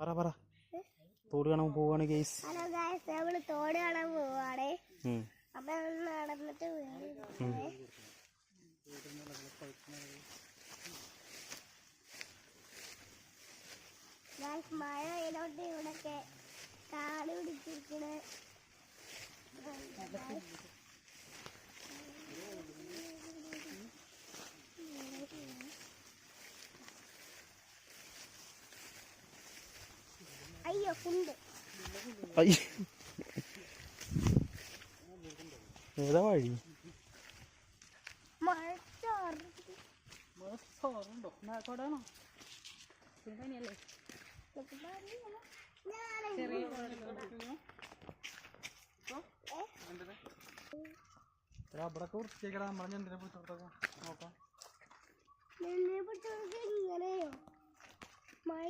പറ തോട് കാണാൻ പോവാണ് ഗൈസ്. ഹലോ ഗൈസ്, നമ്മള് തോട് കാണാൻ പോവാണ്. അപ്പൊ നടന്നിട്ട് മഴ പെയ്തോണ്ട് ഇവിടൊക്കെ കാട് പിടിച്ചിരിക്കണ്. അയ്യോ കുണ്ട്. ഏതാ വഴി? അവിടെ വൃത്തിയാക്കടാ. നമ്മളെ ഞണ്ടിനെ പിടിച്ചോടത്തൊക്കെ നോക്കാം. ഇങ്ങനെയോ മഴ